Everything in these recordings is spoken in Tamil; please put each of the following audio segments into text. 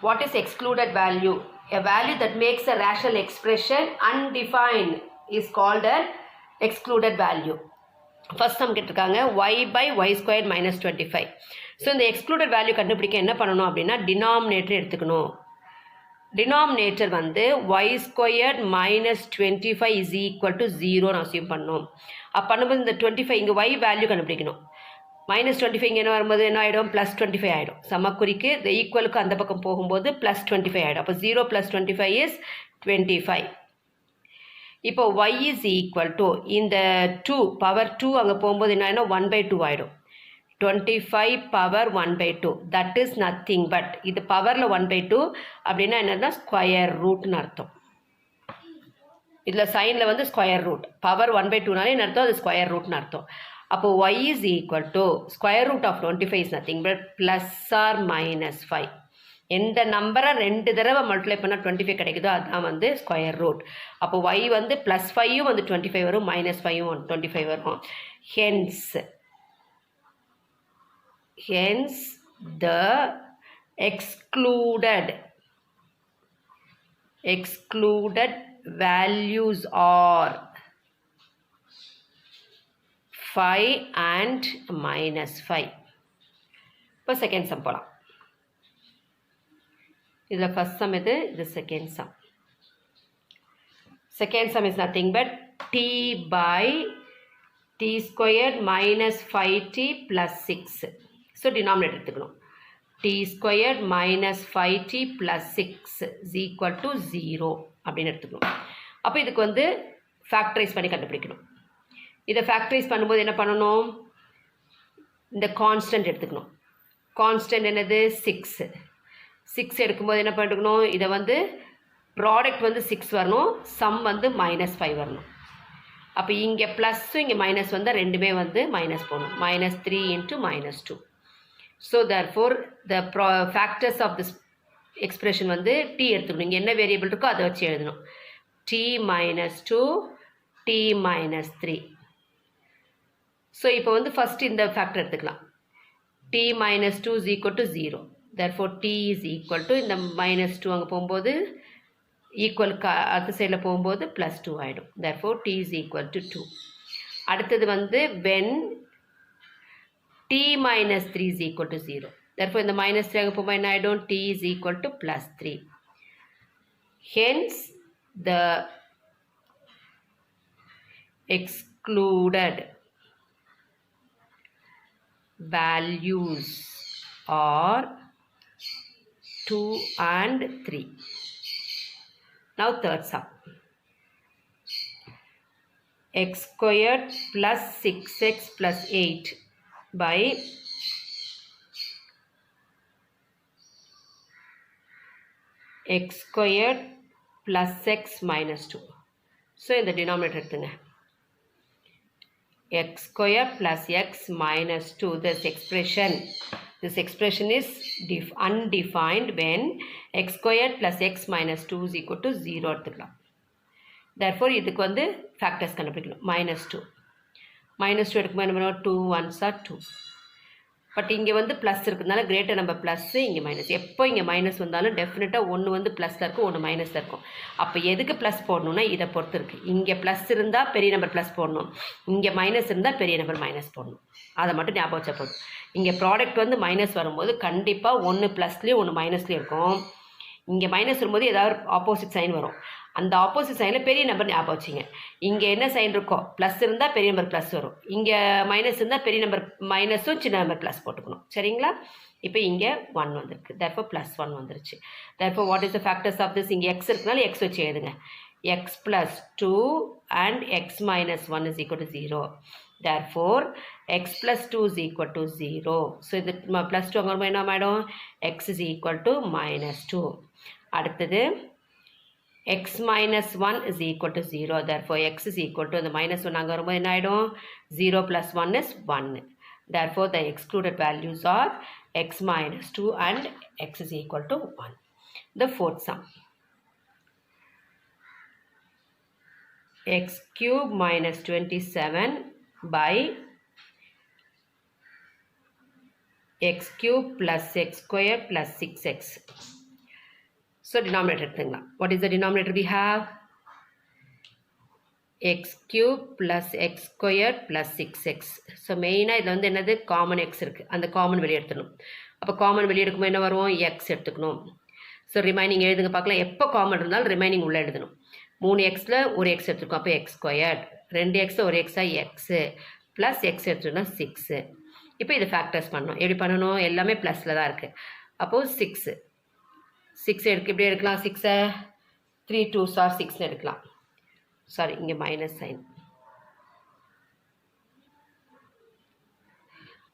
What is excluded value? A value that makes a rational expression undefined is called an excluded value. First sum கேட்டிருக்காங்க y by y squared minus 25. So இந்த excluded value கண்டுபிடிக்க என்ன பண்ணணும் அப்படின்னா டினாமினேட்டர் எடுத்துக்கணும். டினாமினேட்டர் வந்து y squared minus 25 is equal to 0 assume பண்ணணும். அப்போ பண்ணும்போது இந்த 25 இங்கே y வேல்யூ கண்டுபிடிக்கணும். மைனஸ் 25 இங்கே என்ன வரும்போது என்ன ஆகிடும் ப்ளஸ் 25 ஆகிடும். சமக்குறிக்கு இந்த ஈக்குவலுக்கு அந்த பக்கம் போகும்போது ப்ளஸ் 25 ஆகிடும். அப்போ 0 + 25 இஸ் 25. இப்போ y இஸ் ஈக்குவல் டு இந்த 2 பவர் 2 அங்கே போகும்போது என்ன ஆகிடும் 1/2 ஆகிடும். 25 power 1/2 that is nothing but இது பவரில் 1/2 அப்படின்னா என்னன்னா ஸ்கொயர் ரூட்னு அர்த்தம். இதில் சைனில் வந்து ஸ்கொயர் ரூட் பவர் 1/2னாலே என்ன அர்த்தம் அது ஸ்கொயர் ரூட்னு அர்த்தம். அப்போ y is equal to square root of 25 is nothing but plus or minus 5. எந்த நம்பரை 2 தடவை மல்டிப்ளை பண்ணால் 25 கிடைக்குதோ அதுதான் வந்து ஸ்கொயர் ரூட். அப்போ y வந்து ப்ளஸ் 5யும் வந்து 25 வரும், மைனஸ் 5யும் 25 வரும். Hence the excluded values are 5 and minus 5. இப்போ செகண்ட் சம் போகலாம். இதில் ஃபஸ்ட் சம் இது second sum. Second sum is nothing but t by t squared minus 5t plus 6. So denominator எடுத்துக்கணும். t squared minus 5t plus 6 is equal to 0 அப்படின்னு எடுத்துக்கணும். அப்போ இதுக்கு வந்து ஃபேக்டரைஸ் பண்ணி கண்டுபிடிக்கணும். இதை ஃபேக்டரைஸ் பண்ணும்போது என்ன பண்ணணும் இந்த கான்ஸ்டன்ட் எடுத்துக்கணும். கான்ஸ்டன்ட் என்னது 6 எடுக்கும்போது என்ன பண்ணிக்கணும் இதை வந்து ப்ராடக்ட் வந்து 6 வரணும், சம் வந்து -5 வரணும். அப்போ இங்கே ப்ளஸ்ஸும் இங்கே மைனஸ் வந்தால் ரெண்டுமே வந்து மைனஸ் போகணும். -3 × -2. So therefore the factors of this expression வந்து t எடுத்துக்கணும். இங்கே என்ன வேரியபிள் இருக்கோ அதை வச்சு எழுதணும். t - 2 t - 3. ஸோ இப்போ வந்து ஃபஸ்ட் இந்த ஃபேக்டர் எடுத்துக்கலாம். t - 2 is equal to 0. therefore t is equal to இந்த -2 அங்கே போகும்போது ஈக்குவலுக்கு அடுத்த சைடில் போகும்போது +2 ஆகிடும். therefore t is equal to 2. அடுத்தது வந்து when t - 3 is equal to 0. therefore இந்த -3 அங்கே போகும்போது என்ன ஆகிடும் t is equal to +3. hence the excluded values are 2 and 3. Now third sum. X squared plus 6x plus 8 by x squared plus x minus 2. So in the denominator எடுத்துங்க. x square plus x minus 2. This expression is undefined when x squared plus x minus 2 is equal to 0 எடுத்துக்கலாம். therefore இதுக்கு வந்து ஃபேக்டர்ஸ் கண்டுபிடிக்கணும். -2 எடுக்கும்போது என்ன பண்ணுவோம் 2 1s are 2. பட் இங்கே வந்து ப்ளஸ் இருக்கிறதுனால கிரேட்டர் நம்பர் ப்ளஸ்ஸு இங்கே மைனஸ். எப்போ இங்கே மைனஸ் வந்தாலும் டெஃபினட்டாக ஒன்று வந்து ப்ளஸில் இருக்கும், ஒன்று மைனஸில் இருக்கும். அப்போ எதுக்கு ப்ளஸ் போடணுன்னா இதை பொறுத்து இருக்குது. இங்கே ப்ளஸ் இருந்தால் பெரிய நம்பர் ப்ளஸ் போடணும், இங்கே மைனஸ் இருந்தால் பெரிய நம்பர் மைனஸ் போடணும். அதை மட்டும் ஞாபகம் வச்சா போதும். இங்கே ப்ராடக்ட் வந்து மைனஸ் வரும்போது கண்டிப்பாக ஒன்று ப்ளஸ்லேயும் ஒன்று மைனஸ்லேயும் இருக்கும். இங்கே மைனஸ் வரும்போது ஏதாவது ஆப்போசிட் சைன் வரும். அந்த ஆப்போசிட் சைனில் பெரிய நம்பர் ஞாபகம் வச்சிங்க. இங்கே என்ன சைன் இருக்கோ ப்ளஸ் இருந்தால் பெரிய நம்பர் ப்ளஸ் வரும், இங்கே மைனஸ் இருந்தால் பெரிய நம்பர் மைனஸும் சின்ன நம்பர் ப்ளஸ் போட்டுக்கணும். சரிங்களா? இப்போ இங்கே 1 வந்திருக்கு, therefore +1 வந்துருச்சு. therefore what is the factors of this? இங்கே x இருக்குனால x வச்சு எழுதுங்க. x + 2 and x - 1 is equal to 0. therefore x + 2 is equal to 0. So இது +2 அங்கே வரும்போது என்ன ஆகிடும் x is equal to -2. அடுத்தது x minus 1 is equal to 0. therefore x is equal to the -1 அங்கே வரும்போது என்ன ஆகிடும் 0 + 1 is 1. therefore the excluded values are x minus 2 and x is equal to 1. The fourth sum. x cube minus 27 by x cube plus x square plus 6x. So denominator எடுத்துக்கலாம். What is the denominator we have? X cube plus x squared plus 6x. So மெயினாக இதில் வந்து என்னது காமன் x இருக்குது, அந்த காமன் வெளியே எடுத்துக்கணும். அப்போ காமன் வெளியே எடுக்கும்போது என்ன வரும், x எடுத்துக்கணும். ஸோ ரிமைனிங் எழுதுங்க பார்க்கலாம். எப்போ காமன் இருந்தாலும் ரிமைனிங் உள்ளே எழுதணும். 3xல ஒரு x எடுத்துருக்கோம், அப்போ x ஸ்கொயர்ட். 2xல ஒரு எக்ஸாக எக்ஸு ப்ளஸ் எக்ஸ் எடுத்துட்டோம்னா 6. இப்போ இது ஃபேக்டர்ஸ் பண்ணணும். எப்படி பண்ணணும், எல்லாமே ப்ளஸில் தான் இருக்குது. அப்போது 6 எப்படி எடுக்கலாம், 6 3 2s are 6 எடுக்கலாம். சாரி, இங்கே மைனஸ் சைன்.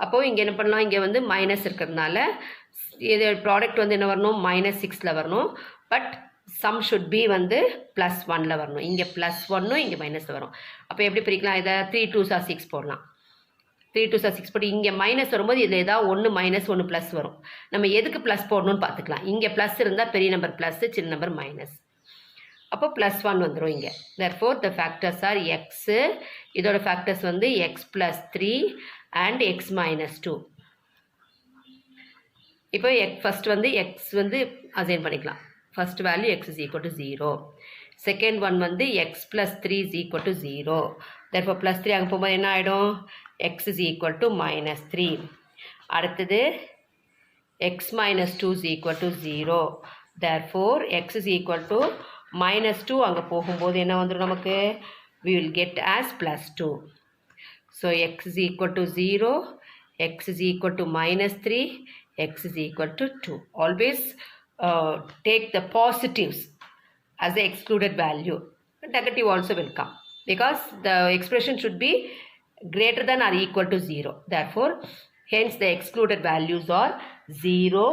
அப்போது இங்கே என்ன பண்ணலாம், இங்கே வந்து மைனஸ் இருக்கிறதுனால இது ப்ராடக்ட் வந்து என்ன வரணும், -6ல் வரணும். பட் சம் ஷுட் பி வந்து +1ல் வரணும். இங்கே +1 இங்கே மைனஸில் வரும். அப்போ எப்படி பிரிக்கலாம், இதை 3 2s are 6 போடலாம். 3 2s are 6 போட்டு இங்கே மைனஸ் வரும்போது இதில் ஏதாவது ஒன்று மைனஸ் ஒன்று ப்ளஸ் வரும். நம்ம எதுக்கு ப்ளஸ் போடணும்னு பார்த்துக்கலாம். இங்கே ப்ளஸ் இருந்தால் பெரிய நம்பர் ப்ளஸ், சின்ன நம்பர் மைனஸ். அப்போ +1 வந்துடும் இங்கே. therefore the factors are x, இதோட ஃபேக்டர்ஸ் வந்து x + 3 and x - 2. இப்போ ஃபர்ஸ்ட் வந்து x வந்து அசைன் பண்ணிக்கலாம். First value x is equal to 0. Second one வந்து x + 3 is equal to 0. therefore +3 அங்கே போகும்போது என்ன ஆகிடும், x is equal to -3. அடுத்தது x - 2 is equal to 0. therefore x is equal to -2 அங்கே போகும்போது என்ன வந்துடும் நமக்கு, we will get as +2. so x is equal to 0, x is equal to -3, x is equal to 2. always take the positives as the excluded value. Negative also will come because the expression should be greater than or equal to 0. therefore hence the excluded values are 0,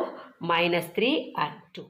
-3 and 2.